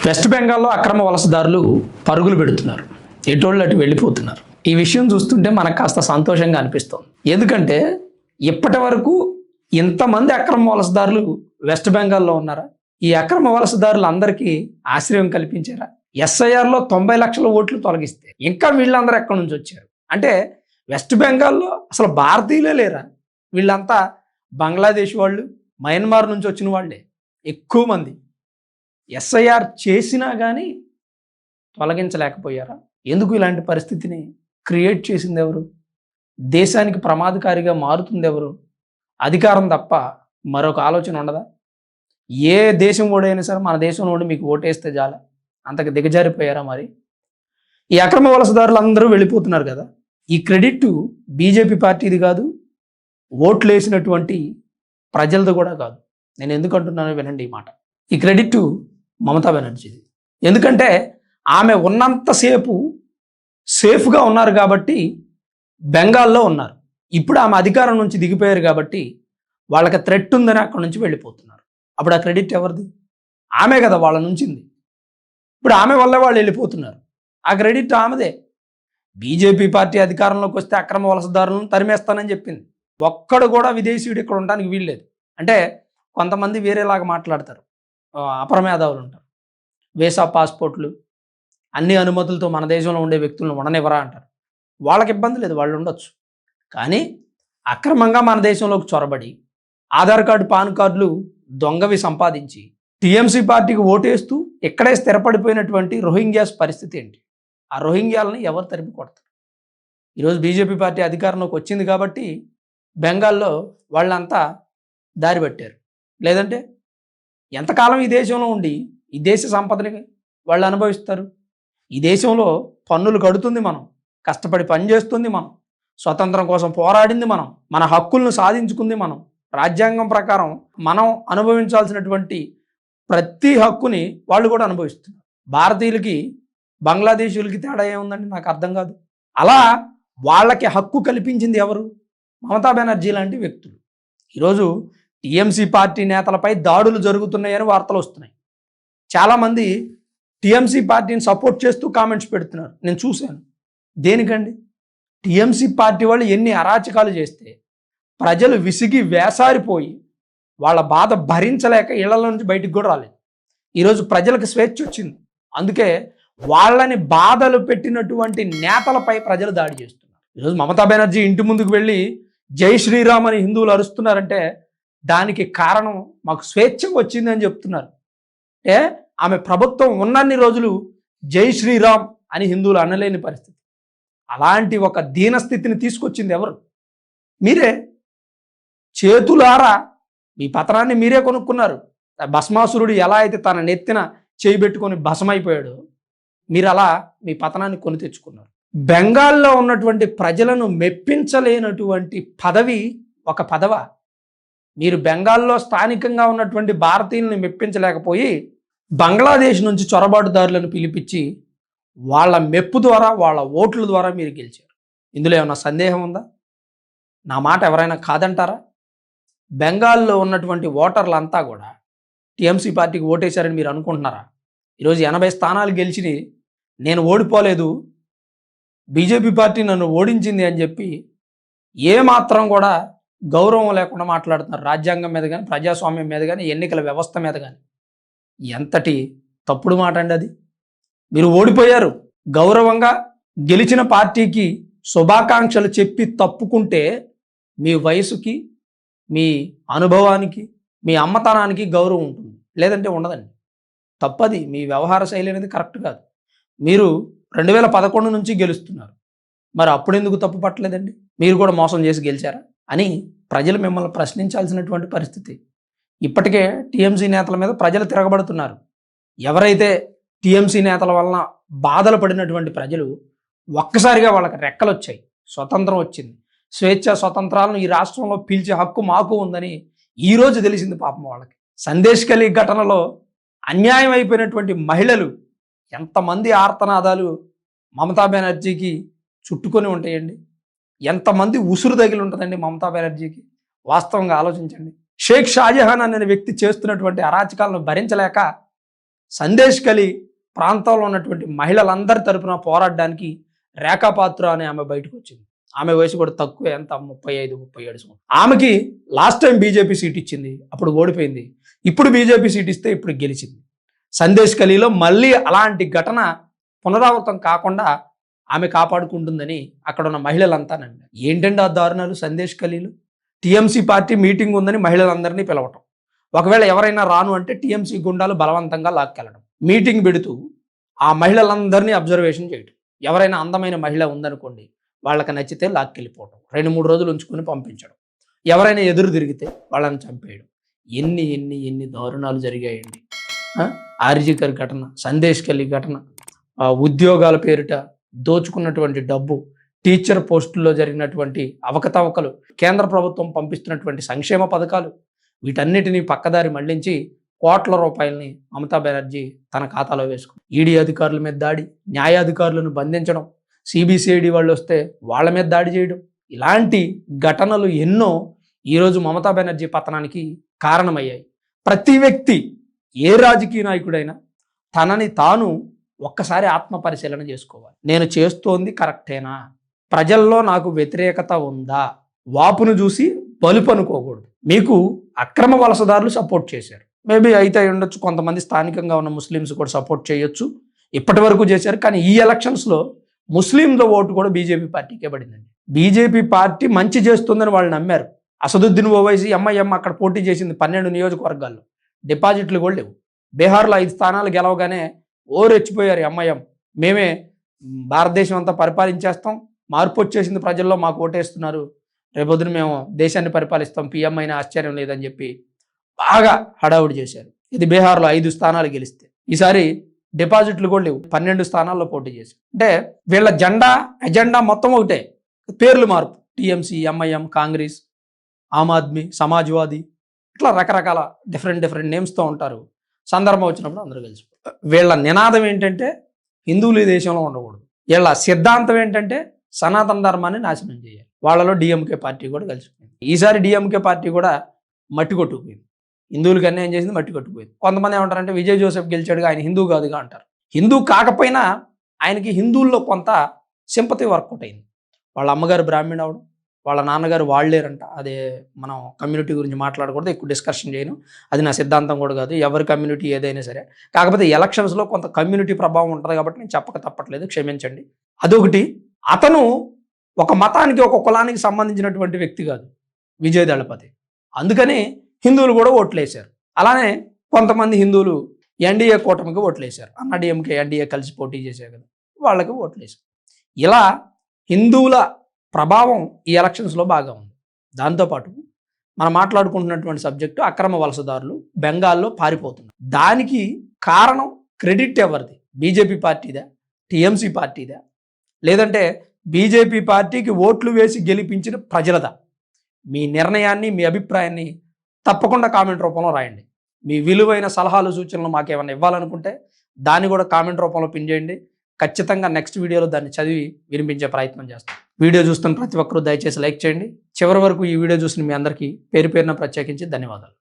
West బెంగాల్లో అక్రమ వలసదారులు పరుగులు పెడుతున్నారు. ఎటోళ్ళు అటు వెళ్ళిపోతున్నారు. ఈ విషయం చూస్తుంటే మనకు కాస్త సంతోషంగా అనిపిస్తుంది. ఎందుకంటే ఇప్పటి వరకు ఇంతమంది అక్రమ వలసదారులు వెస్ట్ బెంగాల్లో ఉన్నారా? ఈ అక్రమ వలసదారులు అందరికీ ఆశ్రయం కల్పించారా? ఎస్ఐఆర్లో 90 లక్షల ఓట్లు తొలగిస్తే ఇంకా వీళ్ళందరూ ఎక్కడి నుంచి వచ్చారు? అంటే వెస్ట్ బెంగాల్లో అసలు భారతీయులే లేరా? వీళ్ళంతా బంగ్లాదేశ్ వాళ్ళు, మయన్మార్ నుంచి వచ్చిన వాళ్ళే ఎక్కువ మంది. ఎస్ఐఆర్ చేసినా కానీ తొలగించలేకపోయారా? ఎందుకు ఇలాంటి పరిస్థితిని క్రియేట్ చేసింది ఎవరు? దేశానికి ప్రమాదకారిగా మారుతుంది ఎవరు? అధికారం తప్ప మరొక ఆలోచన ఉండదా? ఏ దేశం ఓడైనా సరే మన దేశం ఓడి మీకు ఓటేస్తే చాలా అంతకు దిగజారిపోయారా? మరి ఈ అక్రమ వలసదారులు అందరూ వెళ్ళిపోతున్నారు కదా, ఈ క్రెడిట్ బీజేపీ పార్టీది కాదు, ఓట్లు వేసినటువంటి ప్రజలది కూడా కాదు. నేను ఎందుకు అంటున్నానో వినండి ఈ మాట. ఈ క్రెడిట్ మమతా బెనర్జీది. ఎందుకంటే ఆమె ఉన్నంతసేపు సేఫ్గా ఉన్నారు కాబట్టి బెంగాల్లో ఉన్నారు. ఇప్పుడు ఆమె అధికారం నుంచి దిగిపోయారు కాబట్టి వాళ్ళకి థ్రెట్ ఉందని అక్కడి నుంచి వెళ్ళిపోతున్నారు. అప్పుడు ఆ క్రెడిట్ ఎవరిది? ఆమె కదా వాళ్ళ నుంచింది. ఇప్పుడు ఆమె వల్లే వాళ్ళు వెళ్ళిపోతున్నారు. ఆ క్రెడిట్ ఆమెదే. బీజేపీ పార్టీ అధికారంలోకి వస్తే అక్రమ వలసదారులను తరిమేస్తానని చెప్పింది. ఒక్కడు కూడా విదేశీయుడు ఇక్కడ ఉండడానికి వీల్లేదు. అంటే కొంతమంది వేరేలాగా మాట్లాడతారు, అపరమేధావులు ఉంటారు. వీసా పాస్పోర్ట్లు అన్ని అనుమతులతో మన దేశంలో ఉండే వ్యక్తులను ఉండనివ్వరా అంటారు. వాళ్ళకి ఇబ్బంది లేదు, వాళ్ళు ఉండొచ్చు. కానీ అక్రమంగా మన దేశంలోకి చొరబడి ఆధార్ కార్డు, పాన్ కార్డులు దొంగవి సంపాదించి టీఎంసీ పార్టీకి ఓటేస్తూ ఇక్కడే స్థిరపడిపోయినటువంటి రోహింగ్యాస్ పరిస్థితి ఏంటి? ఆ రోహింగ్యాలని ఎవరు తరిమి కొడతారు? ఈరోజు బీజేపీ పార్టీ అధికారంలోకి వచ్చింది కాబట్టి బెంగాల్లో వాళ్ళంతా దారి పట్టారు. లేదంటే ఎంతకాలం ఈ దేశంలో ఉండి ఈ దేశ సంపదని వాళ్ళు అనుభవిస్తారు? ఈ దేశంలో పన్నులు కడుతుంది మనం, కష్టపడి పనిచేస్తుంది మనం, స్వతంత్రం కోసం పోరాడింది మనం, మన హక్కులను సాధించుకుంది మనం, రాజ్యాంగం ప్రకారం మనం అనుభవించాల్సినటువంటి ప్రతి హక్కుని వాళ్ళు కూడా అనుభవిస్తున్నారు. భారతీయులకి బంగ్లాదేశీయులకి తేడా ఏముందండి? నాకు అర్థం కాదు. అలా వాళ్ళకి హక్కు కల్పించింది ఎవరు? మమతా బెనర్జీ లాంటి వ్యక్తులు. ఈరోజు టీఎంసీ పార్టీ నేతలపై దాడులు జరుగుతున్నాయని వార్తలు వస్తున్నాయి. చాలామంది టీఎంసీ పార్టీని సపోర్ట్ చేస్తూ కామెంట్స్ పెడుతున్నారు, నేను చూశాను. దేనికండి? టీఎంసీ పార్టీ వాళ్ళు ఎన్ని అరాచకాలు చేస్తే ప్రజలు విసిగి వేసారిపోయి వాళ్ళ బాధ భరించలేక ఇళ్ల నుంచి బయటికి కూడా రాలేదు. ఈరోజు ప్రజలకు స్వేచ్ఛ వచ్చింది. అందుకే వాళ్ళని బాధలు పెట్టినటువంటి నేతలపై ప్రజలు దాడి చేస్తున్నారు. ఈరోజు మమతా బెనర్జీ ఇంటి ముందుకు వెళ్ళి జై శ్రీరామ్ అని హిందువులు అరుస్తున్నారంటే దానికి కారణం మాకు స్వేచ్ఛ వచ్చింది అని చెప్తున్నారు. ఆమె ప్రభుత్వం ఉన్నన్ని రోజులు జై శ్రీరామ్ అని హిందువులు అనలేని పరిస్థితి. అలాంటి ఒక దీనస్థితిని తీసుకొచ్చింది ఎవరు? మీరే. చేతులారా మీ పతనాన్ని మీరే కొనుక్కున్నారు. భస్మాసురుడు ఎలా అయితే తన నెత్తిన చేయి పెట్టుకొని భస్మైపోయాడో మీరు అలా మీ పతనాన్ని కొని తెచ్చుకున్నారు. బెంగాల్లో ఉన్నటువంటి ప్రజలను మెప్పించలేనటువంటి పదవి ఒక పదవ. మీరు బెంగాల్లో స్థానికంగా ఉన్నటువంటి భారతీయులను మెప్పించలేకపోయి బంగ్లాదేశ్ నుంచి చొరబాటుదారులను పిలిపించి వాళ్ళ మెప్పు ద్వారా, వాళ్ళ ఓట్ల ద్వారా మీరు గెలిచారు. ఇందులో ఏమన్నా సందేహం ఉందా? నా మాట ఎవరైనా కాదంటారా? బెంగాల్లో ఉన్నటువంటి ఓటర్లంతా కూడా టీఎంసీ పార్టీకి ఓటేశారని మీరు అనుకుంటున్నారా? ఈరోజు 80 స్థానాలు గెలిచి నేను ఓడిపోలేదు, బీజేపీ పార్టీ నన్ను ఓడించింది అని చెప్పి ఏమాత్రం కూడా గౌరవం లేకుండా మాట్లాడుతున్నారు. రాజ్యాంగం మీద కానీ, ప్రజాస్వామ్యం మీద కానీ, ఎన్నికల వ్యవస్థ మీద కానీ. ఎంతటి తప్పుడు మాట అండి అది. మీరు ఓడిపోయారు, గౌరవంగా గెలిచిన పార్టీకి శుభాకాంక్షలు చెప్పి తప్పుకుంటే మీ వయసుకి, మీ అనుభవానికి, మీ అమ్మతనానికి గౌరవం ఉంటుంది. లేదంటే ఉండదండి. తప్పది. మీ వ్యవహార శైలి అనేది కరెక్ట్ కాదు. మీరు 2011 నుంచి గెలుస్తున్నారు, మరి అప్పుడు ఎందుకు తప్పు పట్టలేదండి? మీరు కూడా మోసం చేసి గెలిచారా అని ప్రజలు మిమ్మల్ని ప్రశ్నించాల్సినటువంటి పరిస్థితి. ఇప్పటికే టీఎంసీ నేతల మీద ప్రజలు తిరగబడుతున్నారు. ఎవరైతే టీఎంసీ నేతల వలన బాధలు పడినటువంటి ప్రజలు ఒక్కసారిగా వాళ్ళకి రెక్కలు వచ్చాయి, స్వతంత్రం వచ్చింది, స్వేచ్ఛ స్వతంత్రాలను ఈ రాష్ట్రంలో పీల్చే హక్కు మాకు ఉందని ఈరోజు తెలిసింది పాపం వాళ్ళకి. సందేశ్ ఖలీ ఘటనలో అన్యాయం అయిపోయినటువంటి మహిళలు ఎంతమంది ఆర్తనాదాలు మమతా బెనర్జీకి చుట్టుకొని ఉంటాయండి? ఎంతమంది ఉసురు తగిలి ఉంటుందండి మమతా బెనర్జీకి? వాస్తవంగా ఆలోచించండి. షేక్ షాజహాన్ అనే వ్యక్తి చేస్తున్నటువంటి అరాచకాలను భరించలేక సందేశ్ కలి ప్రాంతంలో ఉన్నటువంటి మహిళలందరి తరపున పోరాడడానికి రేఖా పాత్ర అనే ఆమె బయటకు వచ్చింది. ఆమె వయసు కూడా తక్కువే, ఎంత 35-37 సంవత్సరాలు. ఆమెకి లాస్ట్ టైం బీజేపీ సీట్ ఇచ్చింది, అప్పుడు ఓడిపోయింది. ఇప్పుడు బీజేపీ సీట్ ఇస్తే ఇప్పుడు గెలిచింది. సందేశ్ కలిలో మళ్ళీ అలాంటి ఘటన పునరావృతం కాకుండా ఆమె కాపాడుకుంటుందని అక్కడ ఉన్న మహిళలంతా నమ్మారు. ఏంటంటే ఆ దారుణాలు సందేశ్ కలిలో టీఎంసీ పార్టీ మీటింగ్ ఉందని మహిళలందరినీ పిలవటం, ఒకవేళ ఎవరైనా రాను అంటే టీఎంసీ గుండాలు బలవంతంగా లాక్కెళ్ళడం, మీటింగ్ పెడుతూ ఆ మహిళలందరినీ అబ్జర్వేషన్ చేయటం, ఎవరైనా అందమైన మహిళ ఉందనుకోండి వాళ్ళకి నచ్చితే లాక్కెళ్ళిపోవటం, 2-3 రోజులు ఉంచుకొని పంపించడం, ఎవరైనా ఎదురు తిరిగితే వాళ్ళని చంపేయడం. ఎన్ని ఎన్ని ఎన్ని దారుణాలు జరిగాయండి. ఆర్జీకర్ ఘటన, సందేశ్ కలి ఘటన, ఉద్యోగాల పేరిట దోచుకున్నటువంటి డబ్బు, టీచర్ పోస్టుల్లో జరిగినటువంటి అవకతవకలు, కేంద్ర ప్రభుత్వం పంపిస్తున్నటువంటి సంక్షేమ పథకాలు, వీటన్నిటినీ పక్కదారి మళ్లించి కోట్ల రూపాయలని మమతా బెనర్జీ తన ఖాతాలో వేసుకుంది. ఈడీ అధికారుల మీద దాడి, న్యాయాధికారులను బంధించడం, సిబిసిఐడి వాళ్ళు వస్తే వాళ్ళ మీద దాడి చేయడం, ఇలాంటి ఘటనలు ఎన్నో ఈరోజు మమతా బెనర్జీ పతనానికి కారణమయ్యాయి. ప్రతి వ్యక్తి, ఏ రాజకీయ నాయకుడైనా తనని తాను ఒక్కసారి ఆత్మ పరిశీలన చేసుకోవాలి. నేను చేస్తోంది కరెక్టేనా? ప్రజల్లో నాకు వ్యతిరేకత ఉందా? వాపును చూసి బలుపు అనుకోకూడదు. మీకు అక్రమ వలసదారులు సపోర్ట్ చేశారు, మేబీ అయితే ఉండొచ్చు, కొంతమంది స్థానికంగా ఉన్న ముస్లిమ్స్ కూడా సపోర్ట్ చేయొచ్చు, ఇప్పటి వరకు చేశారు. కానీ ఈ ఎలక్షన్స్లో ముస్లింల ఓటు కూడా బీజేపీ పార్టీకే పడిందండి. బీజేపీ పార్టీ మంచి చేస్తుందని వాళ్ళు నమ్మారు. అసదుద్దీన్ ఓవైసీ ఎంఐఎం అక్కడ పోటీ చేసింది 12 నియోజకవర్గాల్లో, డిపాజిట్లు కూడా లేవు. బీహార్లో 5 స్థానాలు గెలవగానే రెచ్చిపోయారు ఎంఐఎం, మేమే భారతదేశం అంతా పరిపాలించేస్తాం, మార్పు వచ్చేసింది ప్రజల్లో, మాకు ఓటేస్తున్నారు, రేపొద్దున మేము దేశాన్ని పరిపాలిస్తాం, పిఎం అయినా ఆశ్చర్యం లేదని చెప్పి బాగా హడావుడి చేశారు. ఇది బీహార్లో 5 స్థానాలు గెలిస్తే, ఈసారి డిపాజిట్లు కూడా లేవు, 12 స్థానాల్లో పోటీ చేశారు. అంటే వీళ్ళ ఎజెండా మొత్తం ఒకటే, పేర్లు మార్పు, టీఎంసీ, ఎంఐఎం, కాంగ్రెస్, ఆమ్ ఆద్మీ, సమాజ్వాదీ, ఇట్లా రకరకాల డిఫరెంట్ నేమ్స్తో ఉంటారు. సందర్భం వచ్చినప్పుడు అందరూ కలిసి. వీళ్ళ నినాదం ఏంటంటే హిందువులు ఈ దేశంలో ఉండకూడదు, వీళ్ళ సిద్ధాంతం ఏంటంటే సనాతన ధర్మాన్ని నాశనం చేయాలి. వాళ్ళలో డిఎంకే పార్టీ కూడా కలిసిపోయింది. ఈసారి డిఎంకే పార్టీ కూడా మట్టి కొట్టుకుపోయింది, హిందువులకి అన్యాయం చేసింది, మట్టి కొట్టుకుపోయింది. కొంతమంది ఏమంటారంటే విజయ్ జోసెఫ్ గెలిచాడుగా, ఆయన హిందూ కాదుగా అంటారు. హిందూ కాకపోయినా ఆయనకి హిందువుల్లో కొంత సింపతి వర్కౌట్ అయింది. వాళ్ళ అమ్మగారు బ్రాహ్మణ అవడం, వాళ్ళ నాన్నగారు వాళ్ళేరంట. అదే మనం కమ్యూనిటీ గురించి మాట్లాడకూడదు, ఎక్కువ డిస్కషన్ చేయను, అది నా సిద్ధాంతం కూడా కాదు, ఎవరి కమ్యూనిటీ ఏదైనా సరే. కాకపోతే ఎలక్షన్స్లో కొంత కమ్యూనిటీ ప్రభావం ఉంటుంది కాబట్టి నేను చెప్పక తప్పట్లేదు, క్షమించండి. అదొకటి. అతను ఒక మతానికి, ఒక కులానికి సంబంధించినటువంటి వ్యక్తి కాదు విజయ్ దళపతి, అందుకని హిందువులు కూడా ఓట్లేశారు. అలానే కొంతమంది హిందువులు ఎన్డీఏ కూటమికి ఓట్లేశారు, అన్నాడీఎంకే ఎన్డీఏ కలిసి పోటీ చేశారు కదా, వాళ్ళకి ఓట్లేశారు. ఇలా హిందువుల ప్రభావం ఈ ఎలక్షన్స్లో బాగా ఉంది. దాంతోపాటు మనం మాట్లాడుకుంటున్నటువంటి సబ్జెక్టు అక్రమ వలసదారులు బెంగాల్లో పారిపోతున్నారు. దానికి కారణం, క్రెడిట్ ఎవరిది? బీజేపీ పార్టీదా, టీఎంసీ పార్టీదా, లేదంటే బీజేపీ పార్టీకి ఓట్లు వేసి గెలిపించిన ప్రజలదా? మీ నిర్ణయాన్ని, మీ అభిప్రాయాన్ని తప్పకుండా కామెంట్ రూపంలో రాయండి. మీ విలువైన సలహాలు, సూచనలు మాకేమైనా ఇవ్వాలనుకుంటే దాన్ని కూడా కామెంట్ రూపంలో పిన్ చేయండి. ఖచ్చితంగా నెక్స్ట్ వీడియోలో దాన్ని చదివి వినిపించే ప్రయత్నం చేస్తాం. వీడియో చూస్తున్న ప్రతి ఒక్కరూ దయచేసి లైక్ చేయండి. చివరి వరకు ఈ వీడియో చూసిన మీ అందరికీ పేరు పేరున ప్రత్యేకించి ధన్యవాదాలు.